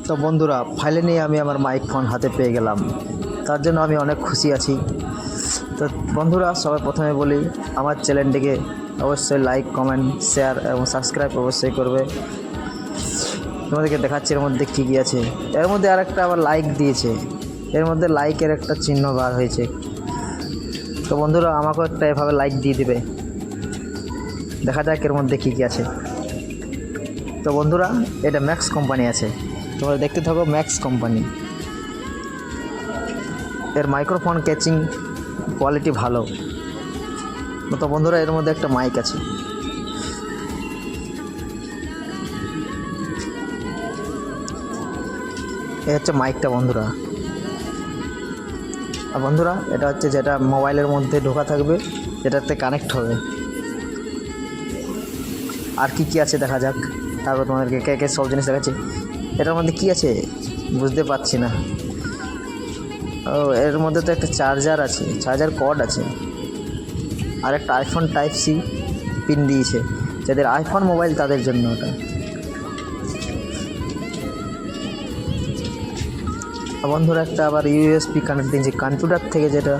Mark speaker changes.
Speaker 1: তো বন্ধুরা ফাইনালি আমি আমার মাইক ফোন হাতে পেয়ে গেলাম, তার জন্য আমি অনেক খুশি আছি। তো বন্ধুরা সবাই প্রথমে বলি আমার চ্যানেলটিকে অবশ্যই লাইক, কমেন্ট, শেয়ার এবং সাবস্ক্রাইব অবশ্যই করবে। তোমাদেরকে দেখাচ্ছি এর মধ্যে কী কী আছে। এর মধ্যে আরেকটা আবার লাইক দিয়েছে, এর মধ্যে লাইকের একটা চিহ্ন বার হয়েছে। তো বন্ধুরা আমাকেও একটা এভাবে লাইক দিয়ে দেবে। দেখা যাক এর মধ্যে কী কী আছে। তো বন্ধুরা এটা ম্যাক্স কোম্পানি আছে, তোমরা দেখতে থাকো। ম্যাক্স কোম্পানি, এর মাইক্রোফোন ক্যাচিং কোয়ালিটি ভালো। তো বন্ধুরা এর মধ্যে একটা মাইক আছে। এ হচ্ছে মাইকটা বন্ধুরা। আর বন্ধুরা এটা হচ্ছে যেটা মোবাইলের মধ্যে ঢোকা থাকবে, যেটাতে কানেক্ট হবে। আর কি কি আছে দেখা যাক, তারপর তোমাদেরকে কে সব জিনিস দেখাচ্ছি। এটার মধ্যে কি আছে বুঝতে পারছি না। ও এর মধ্যে তো একটা চার্জার আছে, চার্জার কর্ড আছে, আর একটা আইফোন টাইপ সি পিন দিয়েছে, যাদের আইফোন মোবাইল তাদের জন্য ওটা। বন্ধুরা একটা আবার ইউএসবি কানেক্ট দিয়েছে কম্পিউটার থেকে, যেটা